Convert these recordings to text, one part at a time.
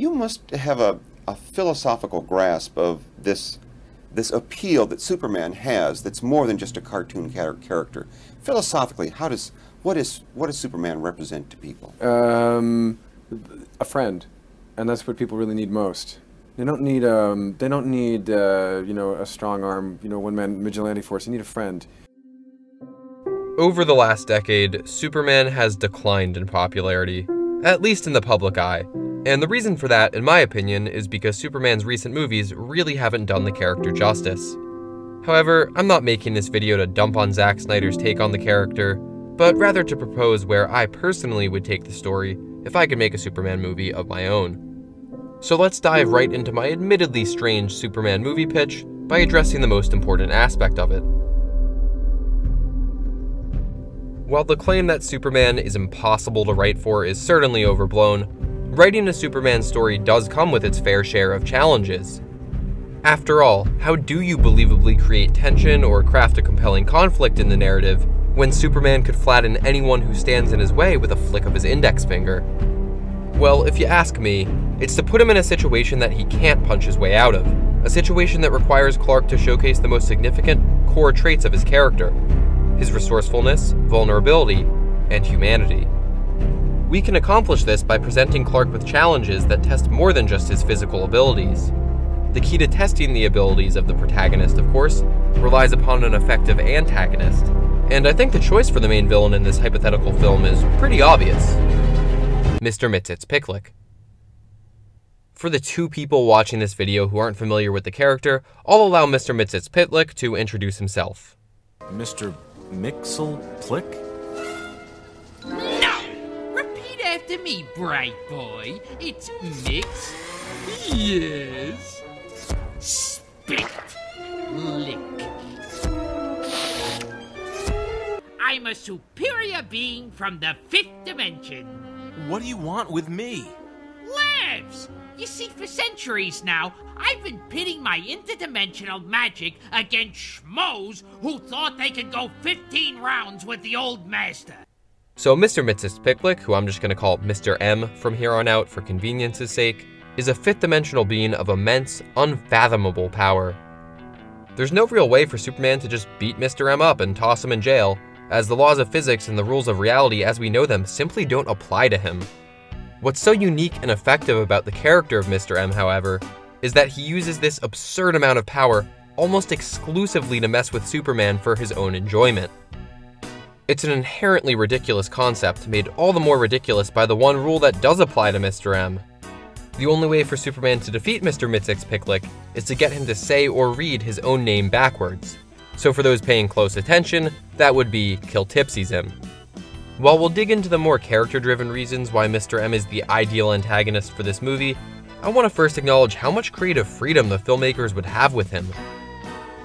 you must have a philosophical grasp of this appeal that Superman has that's more than just a cartoon character. Philosophically, what does Superman represent to people? A friend, and that's what people really need most. They don't need you know, a strong arm, you know, one-man vigilante force. They need a friend. Over the last decade, Superman has declined in popularity, at least in the public eye. And the reason for that, in my opinion, is because Superman's recent movies really haven't done the character justice. However, I'm not making this video to dump on Zack Snyder's take on the character, but rather to propose where I personally would take the story if I could make a Superman movie of my own. So let's dive right into my admittedly strange Superman movie pitch by addressing the most important aspect of it. While the claim that Superman is impossible to write for is certainly overblown, writing a Superman story does come with its fair share of challenges. After all, how do you believably create tension or craft a compelling conflict in the narrative when Superman could flatten anyone who stands in his way with a flick of his index finger? Well, if you ask me, it's to put him in a situation that he can't punch his way out of, a situation that requires Clark to showcase the most significant core traits of his character: his resourcefulness, vulnerability, and humanity. We can accomplish this by presenting Clark with challenges that test more than just his physical abilities. The key to testing the abilities of the protagonist, of course, relies upon an effective antagonist, and I think the choice for the main villain in this hypothetical film is pretty obvious: Mr. Mxyzptlk. For the two people watching this video who aren't familiar with the character, I'll allow Mr. Mxyzptlk to introduce himself. Mr. MXYZPTLK? No! Repeat after me, bright boy. It's Mix. Yes. Spit. Lick. I'm a superior being from the 5th dimension. What do you want with me? Labs! You see, for centuries now, I've been pitting my interdimensional magic against schmoes who thought they could go 15 rounds with the old master. So Mr. Mxyzptlk, who I'm just going to call Mr. M from here on out for convenience's sake, is a 5th dimensional being of immense, unfathomable power. There's no real way for Superman to just beat Mr. M up and toss him in jail, as the laws of physics and the rules of reality as we know them simply don't apply to him. What's so unique and effective about the character of Mr. M, however, is that he uses this absurd amount of power almost exclusively to mess with Superman for his own enjoyment. It's an inherently ridiculous concept, made all the more ridiculous by the one rule that does apply to Mr. M. The only way for Superman to defeat Mr. Mxyzptlk is to get him to say or read his own name backwards. So for those paying close attention, that would be Kiltipsism. While we'll dig into the more character-driven reasons why Mr. M is the ideal antagonist for this movie, I want to first acknowledge how much creative freedom the filmmakers would have with him.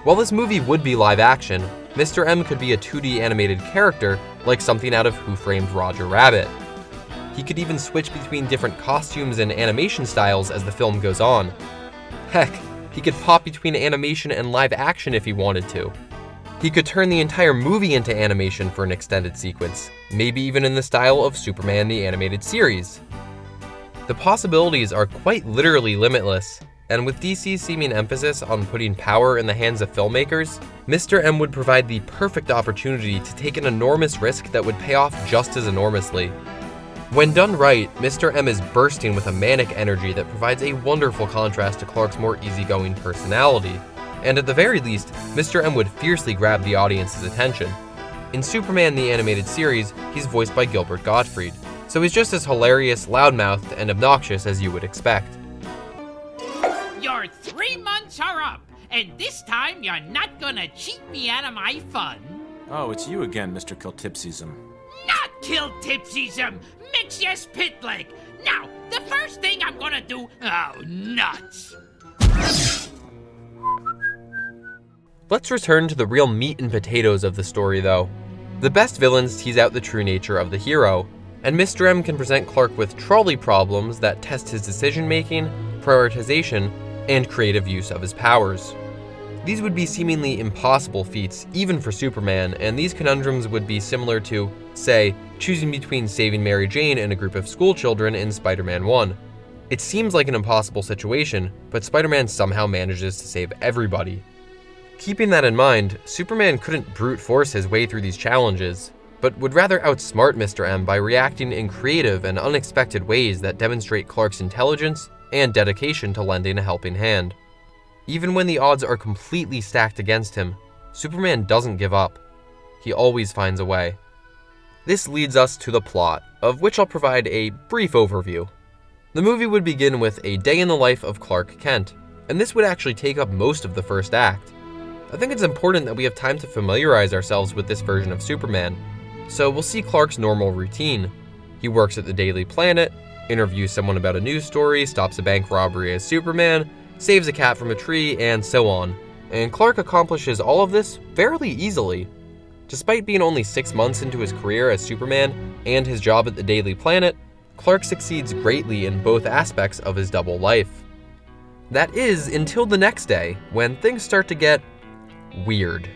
While this movie would be live action, Mr. M could be a 2D animated character like something out of Who Framed Roger Rabbit. He could even switch between different costumes and animation styles as the film goes on. Heck, he could pop between animation and live action if he wanted to. He could turn the entire movie into animation for an extended sequence, maybe even in the style of Superman the Animated Series. The possibilities are quite literally limitless, and with DC's seeming emphasis on putting power in the hands of filmmakers, Mr. M would provide the perfect opportunity to take an enormous risk that would pay off just as enormously. When done right, Mr. M is bursting with a manic energy that provides a wonderful contrast to Clark's more easygoing personality. And at the very least, Mr. M would fiercely grab the audience's attention. In Superman the Animated Series, he's voiced by Gilbert Gottfried, so he's just as hilarious, loudmouthed, and obnoxious as you would expect. Your 3 months are up, and this time you're not gonna cheat me out of my fun. Oh, it's you again, Mr. Kiltipsism. Not Kiltipsism, Mxyzptlk. Now, the first thing I'm gonna do... Oh, nuts! Let's return to the real meat and potatoes of the story, though. The best villains tease out the true nature of the hero, and Mr. M can present Clark with trolley problems that test his decision-making, prioritization, and creative use of his powers. These would be seemingly impossible feats, even for Superman, and these conundrums would be similar to, say, choosing between saving Mary Jane and a group of schoolchildren in Spider-Man 1. It seems like an impossible situation, but Spider-Man somehow manages to save everybody. Keeping that in mind, Superman couldn't brute force his way through these challenges, but would rather outsmart Mr. M by reacting in creative and unexpected ways that demonstrate Clark's intelligence and dedication to lending a helping hand. Even when the odds are completely stacked against him, Superman doesn't give up. He always finds a way. This leads us to the plot, of which I'll provide a brief overview. The movie would begin with a day in the life of Clark Kent, and this would actually take up most of the first act. I think it's important that we have time to familiarize ourselves with this version of Superman, so we'll see Clark's normal routine. He works at the Daily Planet, interviews someone about a news story, stops a bank robbery as Superman, saves a cat from a tree, and so on. And Clark accomplishes all of this fairly easily. Despite being only 6 months into his career as Superman and his job at the Daily Planet, Clark succeeds greatly in both aspects of his double life. That is, until the next day, when things start to get weird.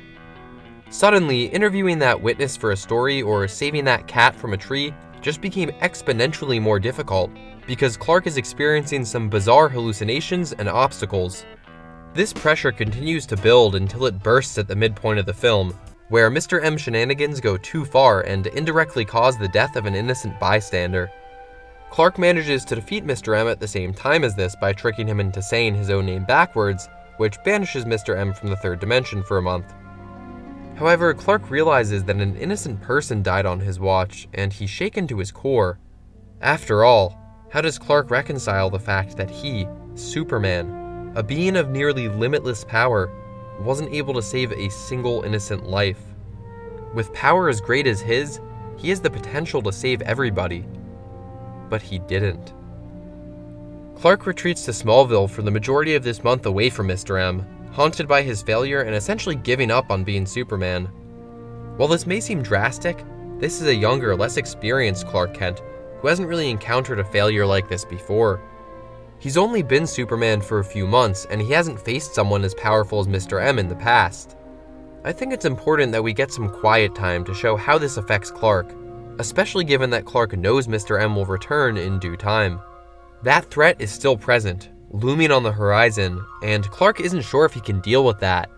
Suddenly, interviewing that witness for a story or saving that cat from a tree just became exponentially more difficult because Clark is experiencing some bizarre hallucinations and obstacles. This pressure continues to build until it bursts at the midpoint of the film, where Mr. M's shenanigans go too far and indirectly cause the death of an innocent bystander. Clark manages to defeat Mr. M at the same time as this by tricking him into saying his own name backwards, which banishes Mr. M from the third dimension for a month. However, Clark realizes that an innocent person died on his watch, and he's shaken to his core. After all, how does Clark reconcile the fact that he, Superman, a being of nearly limitless power, wasn't able to save a single innocent life? With power as great as his, he has the potential to save everybody. But he didn't. Clark retreats to Smallville for the majority of this month away from Mr. M, haunted by his failure and essentially giving up on being Superman. While this may seem drastic, this is a younger, less experienced Clark Kent who hasn't really encountered a failure like this before. He's only been Superman for a few months, and he hasn't faced someone as powerful as Mr. M in the past. I think it's important that we get some quiet time to show how this affects Clark, especially given that Clark knows Mr. M will return in due time. That threat is still present, looming on the horizon, and Clark isn't sure if he can deal with that.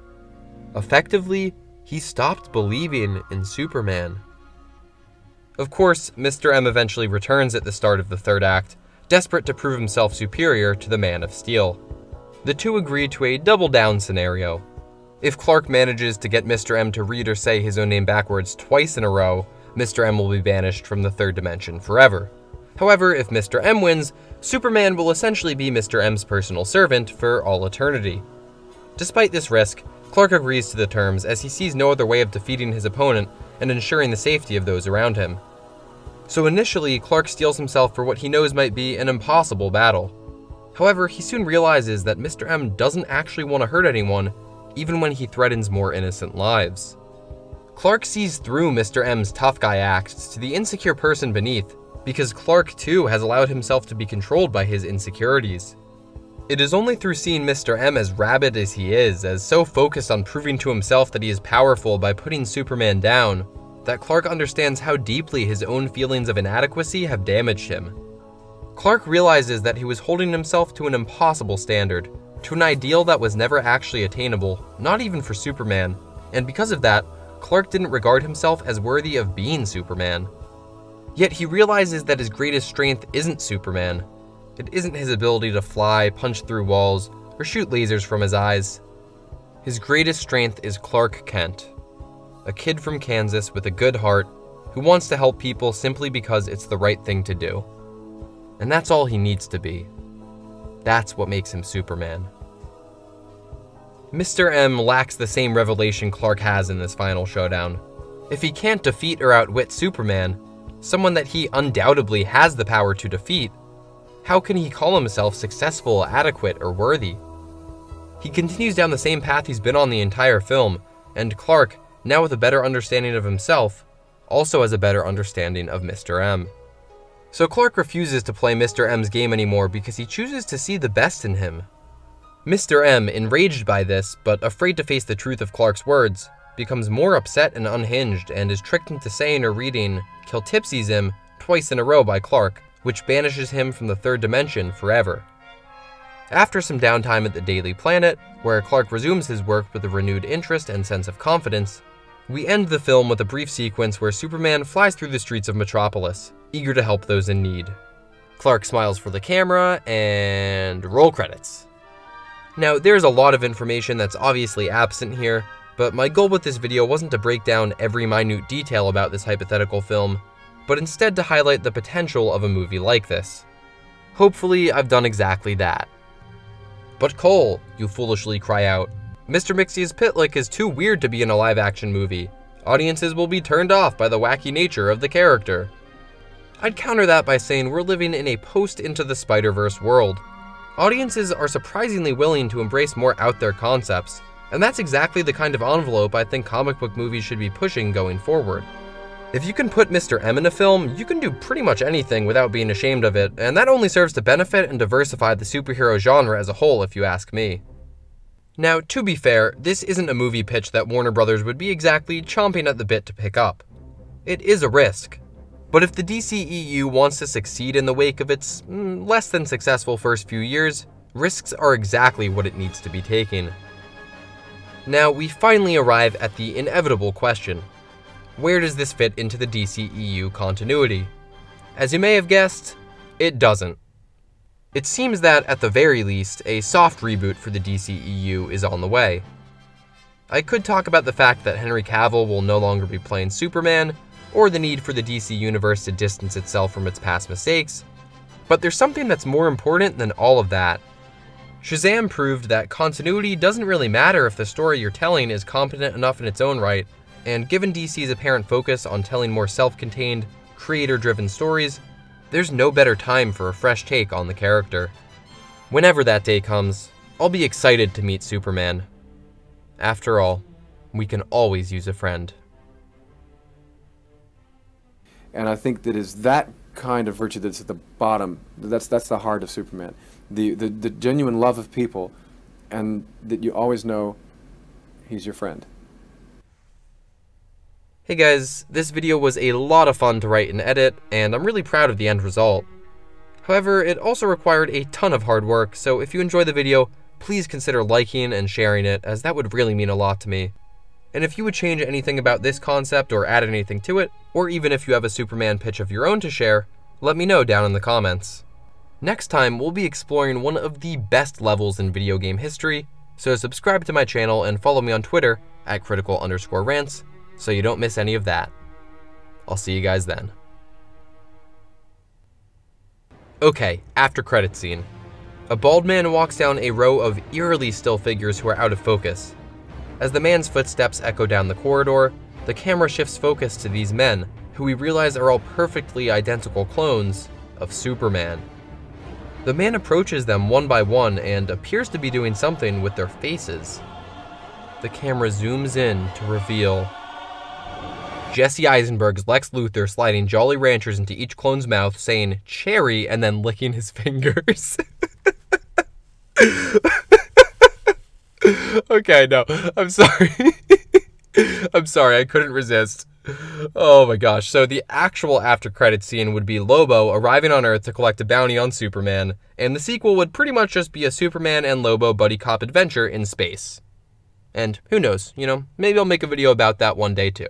Effectively, he stopped believing in Superman. Of course, Mr. M eventually returns at the start of the third act, desperate to prove himself superior to the Man of Steel. The two agree to a double-down scenario. If Clark manages to get Mr. M to read or say his own name backwards twice in a row, Mr. M will be banished from the third dimension forever. However, if Mr. M wins, Superman will essentially be Mr. M's personal servant for all eternity. Despite this risk, Clark agrees to the terms as he sees no other way of defeating his opponent and ensuring the safety of those around him. So initially, Clark steels himself for what he knows might be an impossible battle. However, he soon realizes that Mr. M doesn't actually want to hurt anyone, even when he threatens more innocent lives. Clark sees through Mr. M's tough guy act to the insecure person beneath, because Clark too has allowed himself to be controlled by his insecurities. It is only through seeing Mr. M as rabid as he is, as so focused on proving to himself that he is powerful by putting Superman down, that Clark understands how deeply his own feelings of inadequacy have damaged him. Clark realizes that he was holding himself to an impossible standard, to an ideal that was never actually attainable, not even for Superman, and because of that, Clark didn't regard himself as worthy of being Superman. Yet he realizes that his greatest strength isn't Superman. It isn't his ability to fly, punch through walls, or shoot lasers from his eyes. His greatest strength is Clark Kent, a kid from Kansas with a good heart who wants to help people simply because it's the right thing to do. And that's all he needs to be. That's what makes him Superman. Mr. M lacks the same revelation Clark has in this final showdown. If he can't defeat or outwit Superman, someone that he undoubtedly has the power to defeat, how can he call himself successful, adequate, or worthy? He continues down the same path he's been on the entire film, and Clark, now with a better understanding of himself, also has a better understanding of Mr. M. So Clark refuses to play Mr. M's game anymore because he chooses to see the best in him. Mr. M, enraged by this, but afraid to face the truth of Clark's words, becomes more upset and unhinged and is tricked into saying or reading "Kill Tipsy's him" twice in a row by Clark, which banishes him from the third dimension forever. After some downtime at the Daily Planet, where Clark resumes his work with a renewed interest and sense of confidence, we end the film with a brief sequence where Superman flies through the streets of Metropolis, eager to help those in need. Clark smiles for the camera, and roll credits. Now, there's a lot of information that's obviously absent here, but my goal with this video wasn't to break down every minute detail about this hypothetical film, but instead to highlight the potential of a movie like this. Hopefully, I've done exactly that. But Cole, you foolishly cry out, Mr. MXYZPTLK is too weird to be in a live-action movie. Audiences will be turned off by the wacky nature of the character. I'd counter that by saying we're living in a post-Into the Spider-Verse world. Audiences are surprisingly willing to embrace more out-there concepts, and that's exactly the kind of envelope I think comic book movies should be pushing going forward. If you can put Mr. M in a film, you can do pretty much anything without being ashamed of it, and that only serves to benefit and diversify the superhero genre as a whole, if you ask me. Now, to be fair, this isn't a movie pitch that Warner Brothers would be exactly chomping at the bit to pick up. It is a risk. But if the DCEU wants to succeed in the wake of its less than successful first few years, risks are exactly what it needs to be taking. Now, we finally arrive at the inevitable question. Where does this fit into the DCEU continuity? As you may have guessed, it doesn't. It seems that, at the very least, a soft reboot for the DCEU is on the way. I could talk about the fact that Henry Cavill will no longer be playing Superman, or the need for the DC Universe to distance itself from its past mistakes, but there's something that's more important than all of that. Shazam proved that continuity doesn't really matter if the story you're telling is competent enough in its own right, and given DC's apparent focus on telling more self-contained, creator-driven stories, there's no better time for a fresh take on the character. Whenever that day comes, I'll be excited to meet Superman. After all, we can always use a friend. And I think that is that kind of virtue that's at the bottom. That's the heart of Superman. The genuine love of people, and that you always know he's your friend. Hey guys, this video was a lot of fun to write and edit, and I'm really proud of the end result. However, it also required a ton of hard work, so if you enjoy the video, please consider liking and sharing it, as that would really mean a lot to me. And if you would change anything about this concept or add anything to it, or even if you have a Superman pitch of your own to share, let me know down in the comments. Next time, we'll be exploring one of the best levels in video game history, so subscribe to my channel and follow me on Twitter at critical_rants, so you don't miss any of that. I'll see you guys then. Okay, after credit scene. A bald man walks down a row of eerily still figures who are out of focus. As the man's footsteps echo down the corridor, the camera shifts focus to these men, who we realize are all perfectly identical clones of Superman. The man approaches them one by one and appears to be doing something with their faces. The camera zooms in to reveal Jesse Eisenberg's Lex Luthor sliding Jolly Ranchers into each clone's mouth, saying cherry, and then licking his fingers. Okay, no, I'm sorry. I'm sorry, I couldn't resist. Oh my gosh, so the actual after credit scene would be Lobo arriving on Earth to collect a bounty on Superman, and the sequel would pretty much just be a Superman and Lobo buddy cop adventure in space. And who knows, maybe I'll make a video about that one day too.